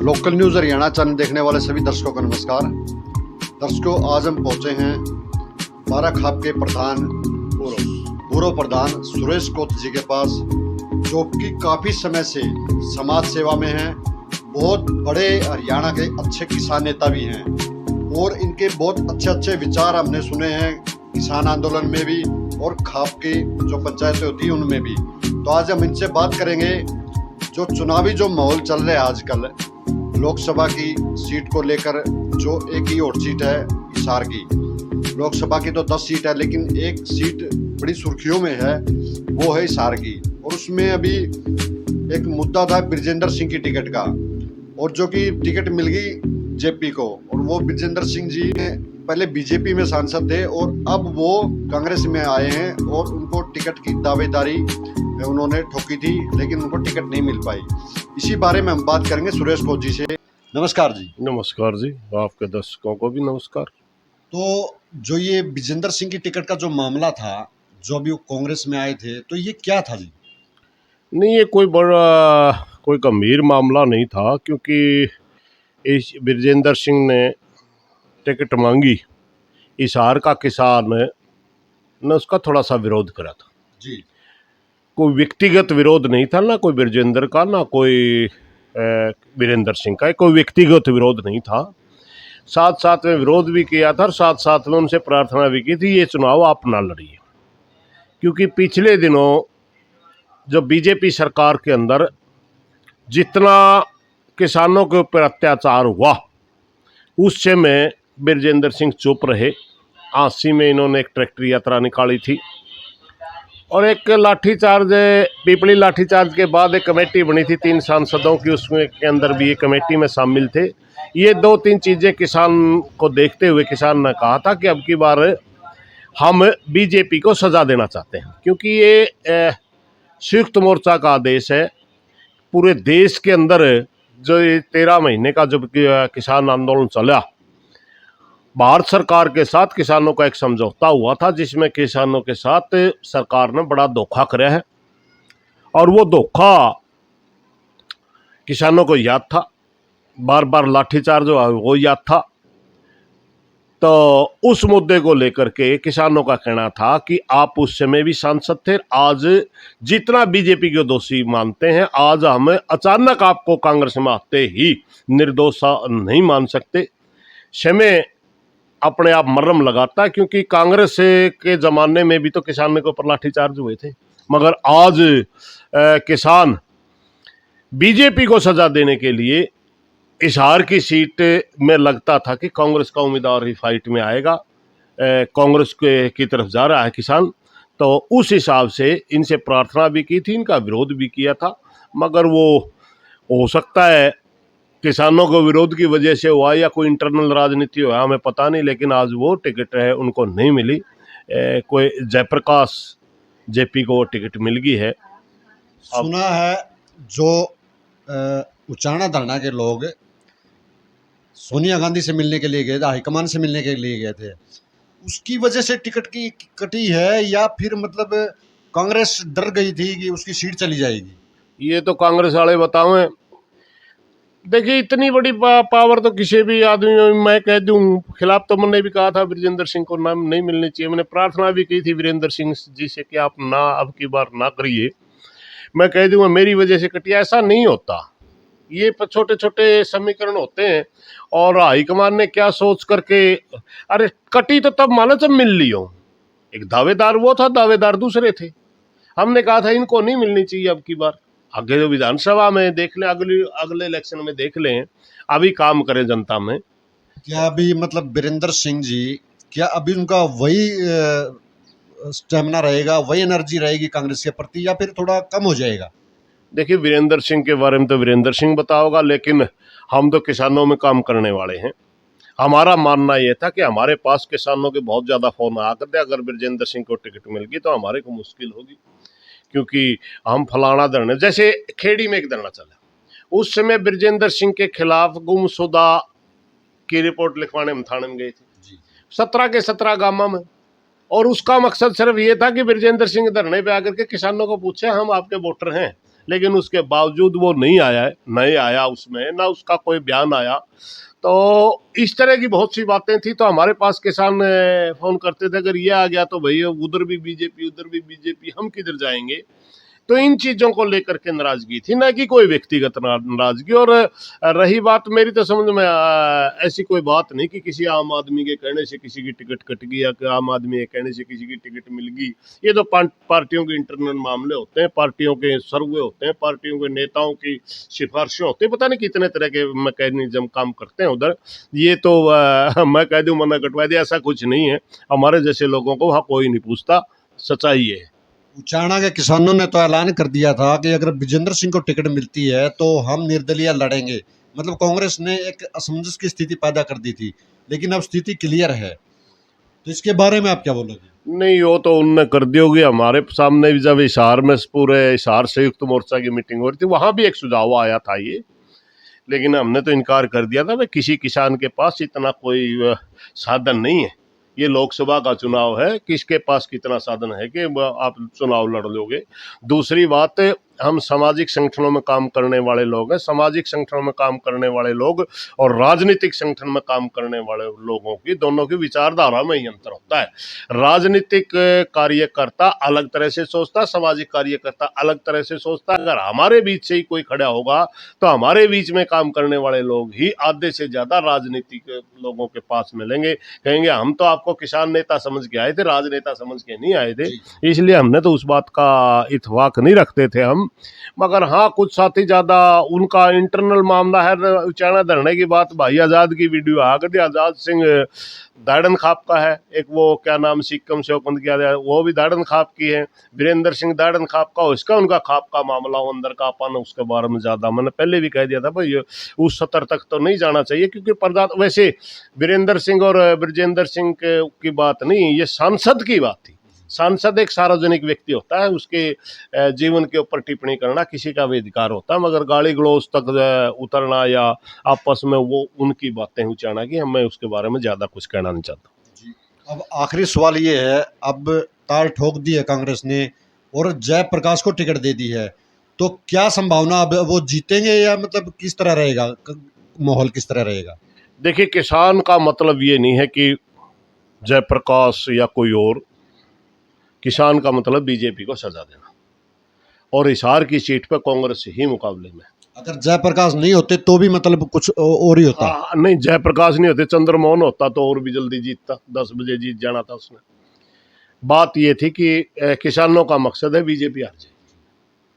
Local news Haryana channel देखने वाले सभी दर्शकों का नमस्कार। दर्शकों, आज हम पहुंचे हैं बाराखाप के प्रधान पूर्व प्रधान सुरेश कोत जी के पास, जो कि काफ़ी समय से समाज सेवा में हैं। बहुत बड़े हरियाणा के अच्छे किसान नेता भी हैं और इनके बहुत अच्छे अच्छे विचार हमने सुने हैं किसान आंदोलन में भी और खाप की जो पंचायतें होती हैं उनमें भी। तो आज हम इनसे बात करेंगे जो चुनावी जो माहौल चल रहा है आजकल लोकसभा की सीट को लेकर। जो एक ही और सीट है हिसार की, लोकसभा की तो 10 सीट है, लेकिन एक सीट बड़ी सुर्खियों में है, वो है हिसार की। और उसमें अभी एक मुद्दा था ब्रिजेंद्र सिंह की टिकट का, और जो कि टिकट मिल गई जेपी को। और वो ब्रिजेंद्र सिंह जी ने पहले बीजेपी में सांसद थे और अब वो कांग्रेस में आए हैं, और उनको टिकट की दावेदारी उन्होंने ठोकी थी, लेकिन उनको टिकट नहीं मिल पाई। इसी बारे में हम बात करेंगे सुरेश कोत जी से। नमस्कार जी। नमस्कार जी, आपके दर्शकों को भी नमस्कार। तो जो ये ब्रिजेंद्र सिंह की टिकट का जो मामला था, जो अभी वो कांग्रेस में आए थे, तो ये क्या था जी? नहीं, ये कोई गंभीर मामला नहीं था, क्योंकि इस ब्रिजेंद्र सिंह ने टिकट मांगी। हिसार का किसान ने उसका थोड़ा सा विरोध करा था जी। कोई व्यक्तिगत विरोध नहीं था, ना कोई ब्रिजेंद्र का, ना कोई वीरेंद्र सिंह का। कोई व्यक्तिगत विरोध नहीं था। साथ साथ में विरोध भी किया था और साथ साथ में उनसे प्रार्थना भी की थी, ये चुनाव आप ना लड़िए। क्योंकि पिछले दिनों जो बीजेपी सरकार के अंदर जितना किसानों के ऊपर अत्याचार हुआ, उस समय ब्रिजेंद्र सिंह चुप रहे। 80 में इन्होंने एक ट्रैक्टर यात्रा निकाली थी और एक लाठीचार्ज, पीपली लाठीचार्ज के बाद एक कमेटी बनी थी 3 सांसदों की, उसमें के अंदर भी ये कमेटी में शामिल थे। ये 2-3 चीज़ें किसान को देखते हुए किसान ने कहा था कि अब की बार हम बीजेपी को सजा देना चाहते हैं, क्योंकि ये संयुक्त मोर्चा का आदेश है। पूरे देश के अंदर जो 13 महीने का जब किसान आंदोलन चला, भारत सरकार के साथ किसानों का एक समझौता हुआ था, जिसमें किसानों के साथ सरकार ने बड़ा धोखा किया है, और वो धोखा किसानों को याद था। बार बार लाठीचार्ज हुआ वो याद था। तो उस मुद्दे को लेकर के किसानों का कहना था कि आप उस समय भी सांसद थे, आज जितना बीजेपी के दोषी मानते हैं, आज हम अचानक आपको कांग्रेस में आते ही निर्दोष नहीं मान सकते। समय अपने आप मर्रम लगाता है, क्योंकि कांग्रेस के ज़माने में भी तो किसानों के ऊपर लाठीचार्ज हुए थे, मगर आज किसान बीजेपी को सजा देने के लिए हिसार की सीट में लगता था कि कांग्रेस का उम्मीदवार ही फाइट में आएगा। कांग्रेस की तरफ जा रहा है किसान, तो उस हिसाब से इनसे प्रार्थना भी की थी, इनका विरोध भी किया था। मगर वो हो सकता है किसानों को विरोध की वजह से हुआ या कोई इंटरनल राजनीति हुआ, हमें पता नहीं, लेकिन आज वो टिकट है उनको नहीं मिली। कोई जयप्रकाश जेपी को वो टिकट मिल गई है। सुना है जो उचाना धरना के लोग सोनिया गांधी से मिलने के लिए गए थे, हाईकमान से मिलने के लिए गए थे, उसकी वजह से टिकट की कटी है, या फिर मतलब कांग्रेस डर गई थी कि उसकी सीट चली जाएगी? ये तो कांग्रेस वाले बतावें। देखिए, इतनी बड़ी पावर तो किसी भी आदमी में मैं कह दूं खिलाफ, तो मैंने भी कहा था ब्रिजेंद्र सिंह को नाम नहीं मिलनी चाहिए। मैंने प्रार्थना भी की थी वीरेंद्र सिंह जी से कि आप ना अब की बार ना करिए। मैं कह दूंगा मेरी वजह से कटिया, ऐसा नहीं होता। ये छोटे छोटे समीकरण होते हैं, और हाईकमान ने क्या सोच करके, अरे कटी तो तब मानो जब मिल लियो। एक दावेदार वो था, दावेदार दूसरे थे। हमने कहा था इनको नहीं मिलनी चाहिए अब की बार। आगे जो विधानसभा में देख लें, अगले इलेक्शन में देख लें, अभी काम करें जनता में। क्या अभी मतलब वीरेंद्र सिंह जी, क्या अभी उनका वही स्टेमिना रहेगा, वही एनर्जी रहेगी कांग्रेस के प्रति, या फिर थोड़ा कम हो जाएगा? देखिए, वीरेंद्र सिंह के बारे में तो वीरेंद्र सिंह बताओगा, लेकिन हम तो किसानों में काम करने वाले हैं। हमारा मानना यह था कि हमारे पास किसानों के बहुत ज़्यादा फ़ोन आ करते, अगर ब्रिजेंद्र सिंह को टिकट मिल गई तो हमारे को मुश्किल होगी, क्योंकि हम फलाना धरने, जैसे खेड़ी में एक धरना चला, उस समय ब्रिजेंद्र सिंह के खिलाफ गुमशुदा की रिपोर्ट लिखवाने में थाने में गए थे 17 के 17 गांव में, और उसका मकसद सिर्फ ये था कि ब्रिजेंद्र सिंह धरने पे आकर के किसानों को पूछे हम आपके वोटर हैं, लेकिन उसके बावजूद वो नहीं आया है, नहीं आया उसमें, ना उसका कोई बयान आया। तो इस तरह की बहुत सी बातें थी। तो हमारे पास किसान फ़ोन करते थे, अगर ये आ गया तो भई उधर भी बीजेपी, उधर भी बीजेपी, हम किधर जाएँगे? तो इन चीज़ों को लेकर के नाराज़गी थी, ना कि कोई व्यक्तिगत नाराज़गी। और रही बात मेरी, तो समझ में ऐसी कोई बात नहीं कि किसी आम आदमी के कहने से किसी की टिकट कट गई या कि आम आदमी के कहने से किसी की टिकट मिल गई। ये तो पार्टियों के इंटरनल मामले होते हैं, पार्टियों के सर्वे होते हैं, पार्टियों के नेताओं की सिफारिशें होती हैं, पता नहीं कितने तरह के मैकेनिज्म काम करते हैं उधर। ये तो मैं कह दूँ मना कटवा दिया, ऐसा कुछ नहीं है। हमारे जैसे लोगों को वहाँ कोई नहीं पूछता, सच्चाई ये है। उचाना के किसानों ने तो ऐलान कर दिया था कि अगर विजेंद्र सिंह को टिकट मिलती है तो हम निर्दलीय लड़ेंगे। मतलब कांग्रेस ने एक असमंजस की स्थिति पैदा कर दी थी, लेकिन अब स्थिति क्लियर है। तो इसके बारे में आप क्या बोलोगे? नहीं, वो तो उनने कर दी होगी। हमारे सामने भी जब हिसार में पूरे हिसार संयुक्त मोर्चा की मीटिंग हो रही थी, वहाँ भी एक सुझाव आया था ये, लेकिन हमने तो इनकार कर दिया था। भाई किसी किसान के पास इतना कोई साधन नहीं है। ये लोकसभा का चुनाव है, किसके पास कितना साधन है कि आप चुनाव लड़ लोगे। दूसरी बात, हम सामाजिक संगठनों में काम करने वाले लोग हैं। सामाजिक संगठनों में काम करने वाले लोग और राजनीतिक संगठन में काम करने वाले लोगों की, दोनों की विचारधारा में ही अंतर होता है। राजनीतिक कार्यकर्ता अलग तरह से सोचता, सामाजिक कार्यकर्ता अलग तरह से सोचता। अगर हमारे बीच से ही कोई खड़ा होगा तो हमारे बीच में काम करने वाले लोग ही आधे से ज्यादा राजनीतिक लोगों के पास मिलेंगे। कहेंगे हम तो आपको किसान नेता समझ के आए थे, राजनेता समझ के नहीं आए थे। इसलिए हमने तो उस बात का इत्तेफाक नहीं रखते थे हम। मगर हाँ, कुछ साथी ज्यादा उनका इंटरनल मामला है। उचाना धरने की बात, भाई आजाद की वीडियो आ गई। आजाद सिंह दाड़न खाप का है, एक वो क्या नाम सिक्कम से ओपन किया गया, वो भी दाड़न खाप की है। वीरेंद्र सिंह दाड़न खाप का, उसका उनका खाप का मामला हो अंदर का, अपन उसके बारे में ज्यादा, मैंने पहले भी कह दिया था भाई उस सतर तक तो नहीं जाना चाहिए। क्योंकि प्रधान, वैसे वीरेंद्र सिंह और ब्रजेंद्र सिंह की बात नहीं, ये सांसद की बात थी। सांसद एक सार्वजनिक व्यक्ति होता है, उसके जीवन के ऊपर टिप्पणी करना किसी का भी अधिकार होता है। मगर गाली गलौज तक उतरना या आपस में वो उनकी बातें उचाना की, मैं उसके बारे में ज़्यादा कुछ कहना नहीं चाहता। जी। अब आखिरी सवाल ये है, अब ताल ठोक दी है कांग्रेस ने और जयप्रकाश को टिकट दे दी है, तो क्या संभावना अब वो जीतेंगे या मतलब किस तरह रहेगा, माहौल किस तरह रहेगा? देखिए, किसान का मतलब ये नहीं है कि जयप्रकाश या कोई और, किसान का मतलब बीजेपी को सजा देना। और हिसार की सीट पर कांग्रेस ही मुकाबले में। अगर जयप्रकाश नहीं होते तो भी मतलब कुछ और ही होता? नहीं, जयप्रकाश नहीं होते, चंद्रमोहन होता तो और भी जल्दी जीतता, 10 बजे जीत जाना था उसने। बात ये थी कि किसानों का मकसद है बीजेपी हार जाए।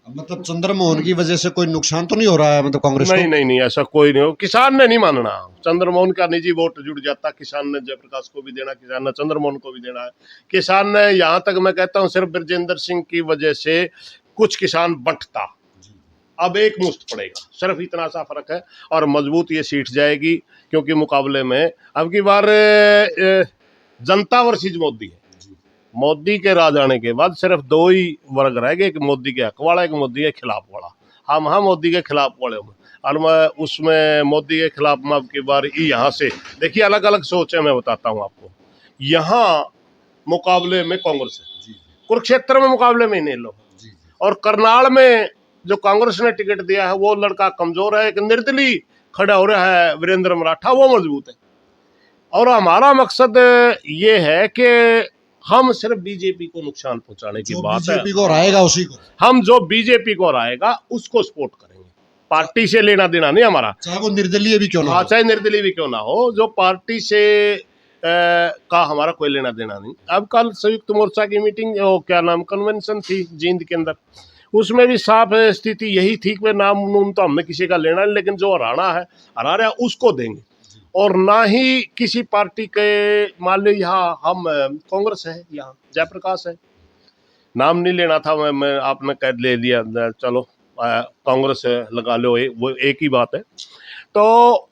मतलब चंद्रमोहन की वजह से कोई नुकसान तो नहीं हो रहा है मतलब कांग्रेस नहीं को? नहीं नहीं, ऐसा कोई नहीं हो। किसान ने नहीं मानना, चंद्रमोहन का निजी वोट जुड़ जाता। किसान ने जयप्रकाश को भी देना, किसान ने चंद्रमोहन को भी देना है। किसान ने, यहाँ तक मैं कहता हूँ, सिर्फ ब्रजेंद्र सिंह की वजह से कुछ किसान बंटता, अब एक मुश्त पड़ेगा, सिर्फ इतना सा फर्क है। और मजबूत ये सीट जाएगी, क्योंकि मुकाबले में अब की बार जनता वर्सेस मोदी है। मोदी के राज आने के बाद सिर्फ दो ही वर्ग रह गए, एक मोदी के हक वाला, एक मोदी के खिलाफ वाला। हम मोदी के खिलाफ वाले में, और मैं उसमें मोदी के खिलाफ में अब की बार यहाँ से देखिए अलग अलग सोच है। मैं बताता हूँ आपको, यहाँ मुकाबले में कांग्रेस है, कुरुक्षेत्र में मुकाबले में नहीं लो, और करनाल में जो कांग्रेस ने टिकट दिया है वो लड़का कमजोर है, एक निर्दलीय खड़ा हो रहा है वीरेंद्र मराठा, वो मजबूत है। और हमारा मकसद ये है कि हम सिर्फ बीजेपी को नुकसान पहुंचाने की बात है। बीजेपी को हराएगा उसी को, हम जो बीजेपी को हराएगा उसको सपोर्ट करेंगे। पार्टी से लेना देना नहीं हमारा, चाहे वो निर्दलीय भी क्यों ना हो। चाहे निर्दलीय भी क्यों ना हो, जो पार्टी से का हमारा कोई लेना देना नहीं। अब कल संयुक्त मोर्चा की मीटिंग, वो क्या नाम, कन्वेंशन थी जींद के अंदर, उसमें भी साफ स्थिति यही थी कि नाम नूम तो हमने किसी का लेना नहीं, लेकिन जो हराना है, हरा रहा है, उसको देंगे। और ना ही किसी पार्टी के, मान लो यहाँ हम कांग्रेस है, यहाँ जयप्रकाश है, नाम नहीं लेना था, मैं आपने कह ले दिया, चलो कांग्रेस लगा लो, वो एक ही बात है। तो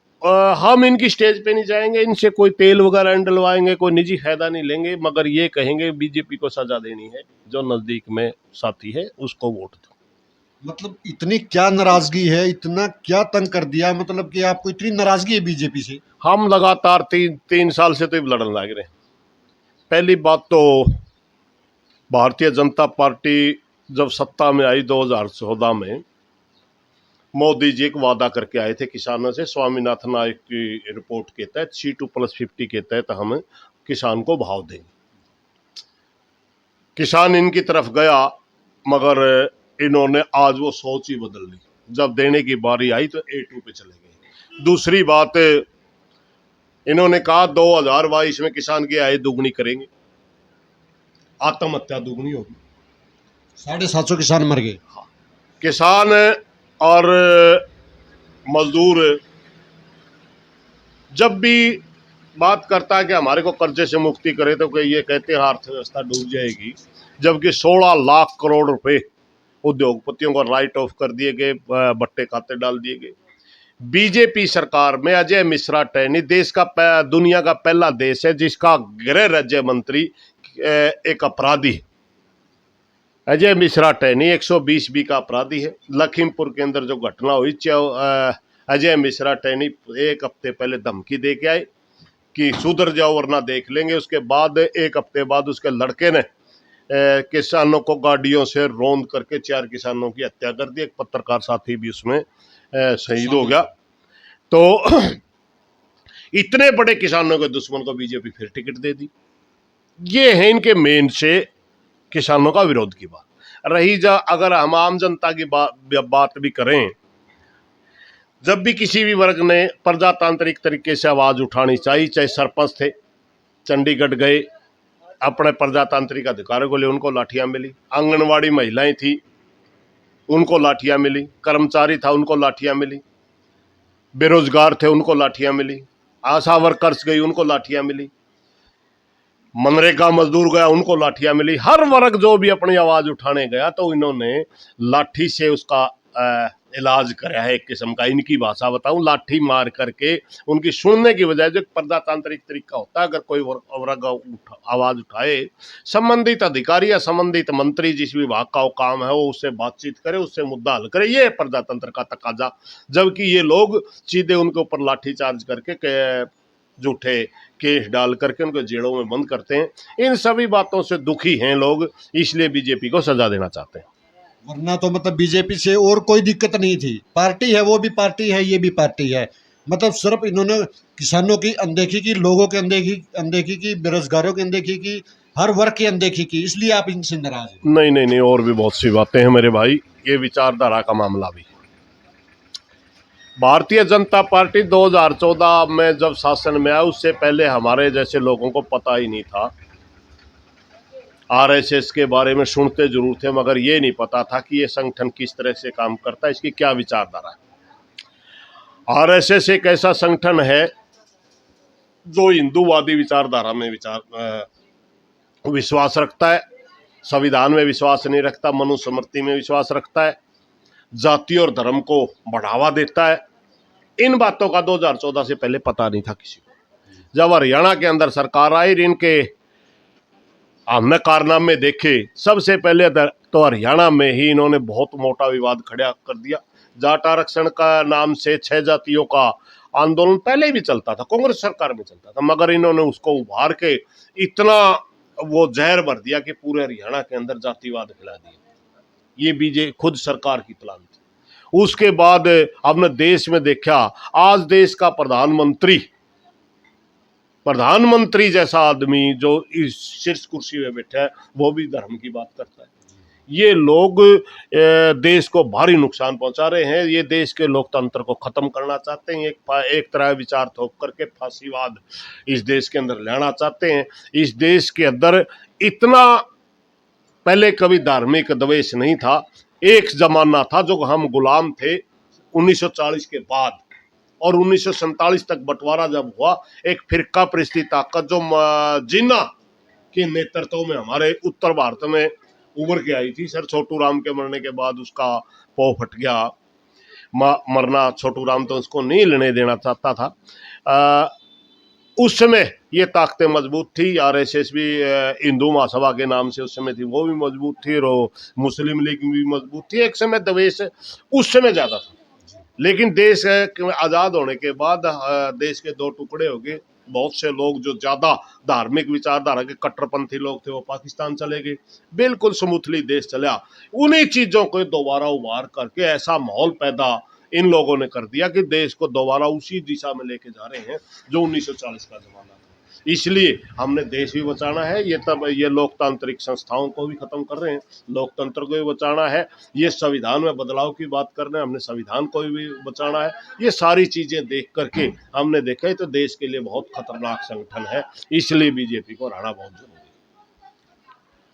हम इनकी स्टेज पे नहीं जाएंगे, इनसे कोई तेल वगैरह नहीं डलवाएंगे, कोई निजी फायदा नहीं लेंगे, मगर ये कहेंगे बीजेपी को सजा देनी है, जो नजदीक में साथी है उसको वोट दो। मतलब इतनी क्या नाराजगी है, इतना क्या तंग कर दिया, मतलब कि आपको इतनी नाराजगी है बीजेपी से? हम लगातार तीन साल से तो लड़ने लग रहे हैं। पहली बात तो भारतीय जनता पार्टी जब सत्ता में आई 2014 में, मोदी जी एक वादा करके आए थे किसानों से, स्वामीनाथन आयोग की रिपोर्ट के तहत C2+50 के तहत हम किसान को भाव देंगे। किसान इनकी तरफ गया, मगर इन्होंने आज वो सोच ही बदल ली। जब देने की बारी आई तो A2 पे चले गए। दूसरी बात, इन्होंने कहा 2022 में किसान की आय दुगनी करेंगे, आत्महत्या दुगनी होगी। 750 किसान मर गए। किसान और मजदूर जब भी बात करता है कि हमारे को कर्जे से मुक्ति करे तो ये कहते हैं अर्थव्यवस्था डूब जाएगी, जबकि 16 लाख करोड़ रुपए उद्योगपतियों को राइट ऑफ कर दिए गए, बट्टे खाते डाल दिए गए। बीजेपी सरकार में अजय मिश्रा टैनी देश का दुनिया का पहला देश है जिसका गृह राज्य मंत्री एक अपराधी है। अजय मिश्रा टैनी 120B का अपराधी है। लखीमपुर के अंदर जो घटना हुई, अजय मिश्रा टैनी एक हफ्ते पहले धमकी दे के आए कि सुधर जाओ वरना देख लेंगे। उसके बाद एक हफ्ते बाद उसके लड़के ने किसानों को गाड़ियों से रौंद करके 4 किसानों की हत्या कर दी। एक पत्रकार साथी भी उसमें शहीद हो गया। तो इतने बड़े किसानों के दुश्मन को बीजेपी फिर टिकट दे दी। ये है इनके मेन से किसानों का विरोध की बात। रही जा अगर हम आम जनता की बात भी करें, जब भी किसी भी वर्ग ने प्रजातांत्रिक तरीके से आवाज उठानी चाहिए, चाहे सरपंच थे, चंडीगढ़ गए, अपने प्रजातांत्रिक अधिकारों को लिए, उनको लाठियां मिली। आंगनवाड़ी महिलाएं थी, उनको लाठियां मिली। कर्मचारी था, उनको लाठियां मिली। बेरोजगार थे, उनको लाठियां मिली। आशा वर्कर्स गई, उनको लाठियां मिली। मनरेगा मजदूर गया, उनको लाठियां मिली। हर वर्ग जो भी अपनी आवाज उठाने गया तो इन्होंने लाठी से उसका इलाज कराया है। एक किस्म का, इनकी भाषा बताऊं, लाठी मार करके उनकी सुनने की बजाय, जो प्रजातांत्रिक तरीका होता है, अगर कोई वर्ग आवाज उठाए, संबंधित अधिकारी या संबंधित मंत्री जिस विभाग का वो काम है वो उससे बातचीत करे, उससे मुद्दा हल करे, ये है प्रजातंत्र का तकाजा। जबकि ये लोग सीधे उनके ऊपर लाठी चार्ज करके झूठे केस डाल करके उनको जेलों में बंद करते हैं। इन सभी बातों से दुखी हैं लोग, इसलिए बीजेपी को सजा देना चाहते हैं। वरना तो मतलब बीजेपी से और कोई दिक्कत नहीं थी। पार्टी है, वो भी पार्टी है, ये भी पार्टी है। मतलब सिर्फ इन्होंने किसानों की अनदेखी की, लोगों की अनदेखी की, बेरोजगारों की अनदेखी की, हर वर्ग की अनदेखी की, इसलिए आप इनसे नाराज हैं। नहीं नहीं नहीं, और भी बहुत सी बातें हैं मेरे भाई। ये विचारधारा का मामला भी, भारतीय जनता पार्टी 2014 में जब शासन में आया, उससे पहले हमारे जैसे लोगों को पता ही नहीं था। आरएसएस के बारे में सुनते जरूर थे, मगर ये नहीं पता था कि ये संगठन किस तरह से काम करता है, इसकी क्या विचारधारा है। आरएसएस एक ऐसा संगठन है जो हिंदूवादी विचारधारा में विश्वास रखता है, संविधान में विश्वास नहीं रखता, मनुस्मृति में विश्वास रखता है, जाति और धर्म को बढ़ावा देता है। इन बातों का 2014 से पहले पता नहीं था किसी को। जब हरियाणा के अंदर सरकार आई, इनके हमने कारनामे देखे, सबसे पहले तो हरियाणा में ही इन्होंने बहुत मोटा विवाद खड़ा कर दिया। जाट आरक्षण का नाम से 6 जातियों का आंदोलन पहले भी चलता था, कांग्रेस सरकार में चलता था, मगर इन्होंने उसको उभार के इतना वो जहर भर दिया कि पूरे हरियाणा के अंदर जातिवाद फैला दिया। ये बीजेपी खुद सरकार की प्लान थी। उसके बाद हमने देश में देखा, आज देश का प्रधानमंत्री जैसा आदमी जो इस शीर्ष कुर्सी में बैठा है, वो भी धर्म की बात करता है। ये लोग देश को भारी नुकसान पहुंचा रहे हैं। ये देश के लोकतंत्र को खत्म करना चाहते हैं। एक तरह विचार थोप करके फांसीवाद इस देश के अंदर लाना चाहते हैं। इस देश के अंदर इतना पहले कभी धार्मिक द्वेष नहीं था। एक जमाना था जो हम गुलाम थे 1940 के बाद, और 1947 तक बंटवारा जब हुआ, एक फिरका परिस्थिति ताकत जो जिन्ना के नेतृत्व में हमारे उत्तर भारत में उभर के आई थी। सर छोटू राम के मरने के बाद उसका पौ फट गया, मरना छोटू राम तो उसको नहीं लेने देना चाहता था। उस समय ये ताकतें मजबूत थी। आरएसएस भी हिंदू महासभा के नाम से उस समय थी, वो भी मजबूत थी, और मुस्लिम लीग भी मजबूत थी। एक समय द्वेष उस समय ज्यादा था, लेकिन देश आजाद होने के बाद देश के 2 टुकड़े हो गए। बहुत से लोग जो ज्यादा धार्मिक विचारधारा के कट्टरपंथी लोग थे वो पाकिस्तान चले गए, बिल्कुल स्मूथली देश चला। उन्हीं चीजों को दोबारा उभार करके ऐसा माहौल पैदा इन लोगों ने कर दिया कि देश को दोबारा उसी दिशा में लेके जा रहे हैं जो 1940 का जमाना था। इसलिए हमने देश भी बचाना है, ये लोकतांत्रिक संस्थाओं को भी खत्म कर रहे हैं, लोकतंत्र को भी बचाना है, ये संविधान में बदलाव की बात कर रहे हैं, हमने संविधान को भी बचाना है। ये सारी चीजें देख करके हमने देखा है तो देश के लिए बहुत खतरनाक संगठन है, इसलिए बीजेपी को हराना बहुत जरूरी है।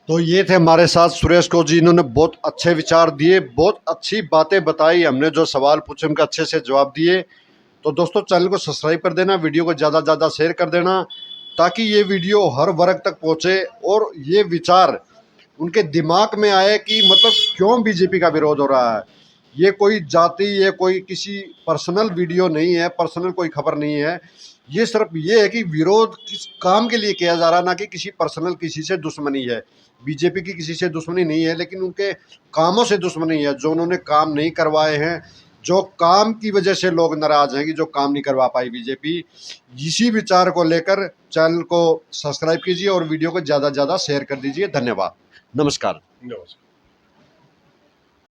तो ये थे हमारे साथ सुरेश कोच जी, इन्होंने बहुत अच्छे विचार दिए, बहुत अच्छी बातें बताई, हमने जो सवाल पूछे उनका अच्छे से जवाब दिए। तो दोस्तों चैनल को सब्सक्राइब कर देना, वीडियो को ज़्यादा से ज़्यादा शेयर कर देना ताकि ये वीडियो हर वर्ग तक पहुँचे और ये विचार उनके दिमाग में आए कि मतलब क्यों बीजेपी का विरोध हो रहा है। ये कोई जाति, ये कोई किसी पर्सनल वीडियो नहीं है, पर्सनल कोई खबर नहीं है, ये सिर्फ ये है कि विरोध किस काम के लिए किया जा रहा है, ना कि किसी पर्सनल किसी से दुश्मनी है। बीजेपी की किसी से दुश्मनी नहीं है, लेकिन उनके कामों से दुश्मनी है, जो उन्होंने काम नहीं करवाए हैं, जो काम की वजह से लोग नाराज हैं कि जो काम नहीं करवा पाई बीजेपी। इसी विचार को लेकर चैनल को सब्सक्राइब कीजिए और वीडियो को ज़्यादा से ज़्यादा शेयर कर दीजिए। धन्यवाद, नमस्कार। नमस्कार।